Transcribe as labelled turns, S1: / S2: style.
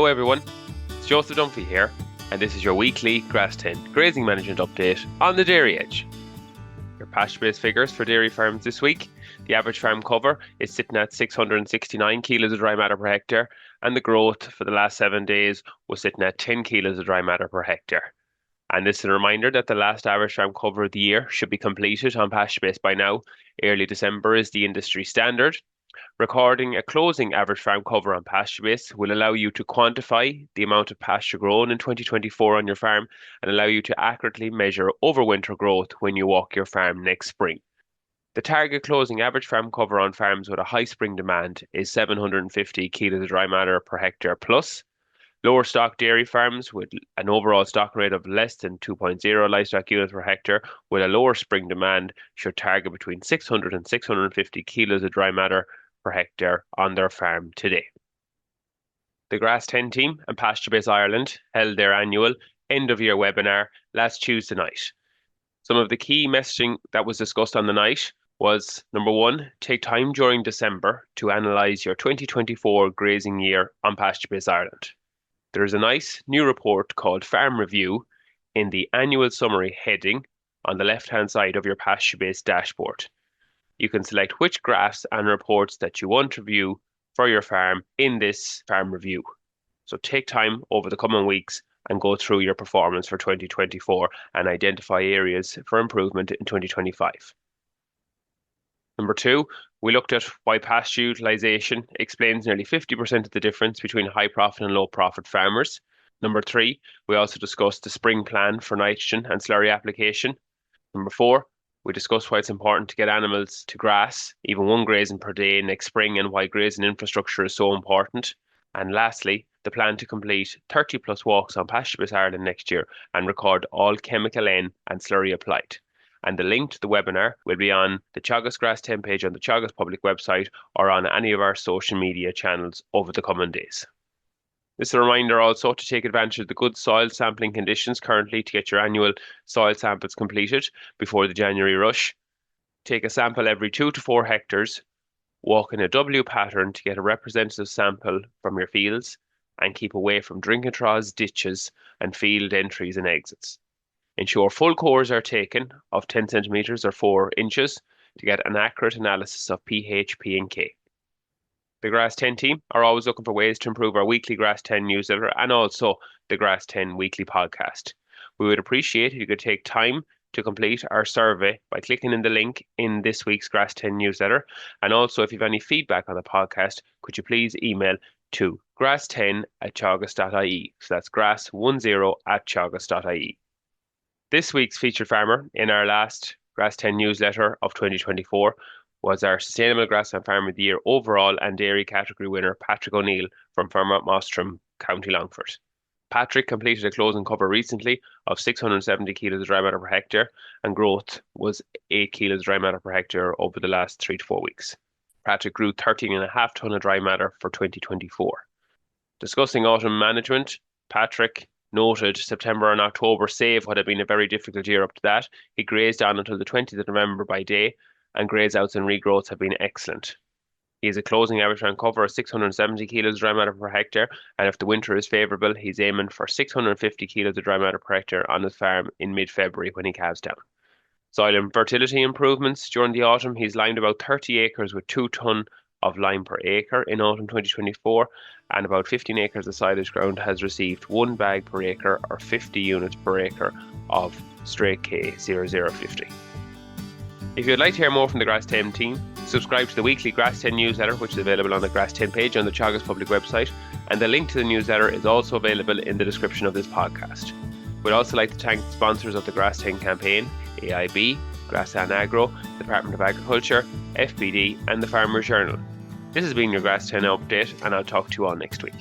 S1: Hello everyone, it's Joseph Dunphy here, and this is your weekly Grass10 grazing management update on the dairy edge. Your pasture-based figures for dairy farms this week: the average farm cover is sitting at 669 kilos of dry matter per hectare, and the growth for the last 7 days was sitting at 10 kilos of dry matter per hectare. And this is a reminder that the last average farm cover of the year should be completed on pasture-based by now. Early December is the industry standard. Recording a closing average farm cover on PastureBase will allow you to quantify the amount of pasture grown in 2024 on your farm and allow you to accurately measure overwinter growth when you walk your farm next spring. The target closing average farm cover on farms with a high spring demand is 750 kilos of dry matter per hectare plus. Lower stock dairy farms with an overall stock rate of less than 2.0 livestock units per hectare with a lower spring demand should target between 600 and 650 kilos of dry matter per hectare on their farm today. The Grass10 team and PastureBase Ireland held their annual end-of-year webinar last Tuesday night. Some of the key messaging that was discussed on the night was, number one, take time during December to analyse your 2024 grazing year on PastureBase Ireland. There is a nice new report called Farm Review in the annual summary heading on the left-hand side of your PastureBase dashboard. You can select which graphs and reports that you want to view for your farm in this farm review. So take time over the coming weeks and go through your performance for 2024 and identify areas for improvement in 2025. Number two, we looked at why pasture utilisation explains nearly 50% of the difference between high profit and low profit farmers. Number three, we also discussed the spring plan for nitrogen and slurry application. Number four, we discussed why it's important to get animals to grass, even one grazing per day next spring, and why grazing infrastructure is so important. And lastly, the plan to complete 30 plus walks on PastureBase Ireland next year and record all chemical N and slurry applied. And the link to the webinar will be on the Teagasc Grass10 page on the Teagasc public website or on any of our social media channels over the coming days. This is a reminder also to take advantage of the good soil sampling conditions currently to get your annual soil samples completed before the January rush. Take a sample every 2 to 4 hectares, walk in a W pattern to get a representative sample from your fields, and keep away from drinking troughs, ditches, and field entries and exits. Ensure full cores are taken of 10 centimetres or 4 inches to get an accurate analysis of pH, P and K. The Grass10 team are always looking for ways to improve our weekly Grass10 newsletter and also the Grass10 weekly podcast. We would appreciate if you could take time to complete our survey by clicking in the link in this week's Grass10 newsletter. And also, if you have any feedback on the podcast, could you please email to grass10@teagasc.ie. So that's grass10@teagasc.ie. This week's featured farmer in our last Grass10 newsletter of 2024 was our Sustainable Grassland Farmer of the Year overall and dairy category winner, Patrick O'Neill from Fermont Mostrom, County Longford. Patrick completed a closing cover recently of 670 kilos of dry matter per hectare, and growth was 8 kilos of dry matter per hectare over the last 3 to 4 weeks. Patrick grew 13.5 tonne of dry matter for 2024. Discussing autumn management, Patrick noted September and October save what had been a very difficult year up to that. He grazed on until the 20th of November by day, and graze outs and regrowths have been excellent. He has a closing average farm cover of 670 kilos of dry matter per hectare, and if the winter is favourable, he's aiming for 650 kilos of dry matter per hectare on his farm in mid-February when he calves down. Soil and fertility improvements during the autumn. He's limed about 30 acres with 2 tonne of lime per acre in autumn 2024, and about 15 acres of silage ground has received 1 bag per acre or 50 units per acre of straight K0050. If you'd like to hear more from the Grass10 team, subscribe to the weekly Grass10 newsletter, which is available on the Grass10 page on the Teagasc public website, and the link to the newsletter is also available in the description of this podcast. We'd also like to thank the sponsors of the Grass10 campaign, AIB, Grassland Agro, Department of Agriculture, FPD, and the Farmers Journal. This has been your Grass10 update, and I'll talk to you all next week.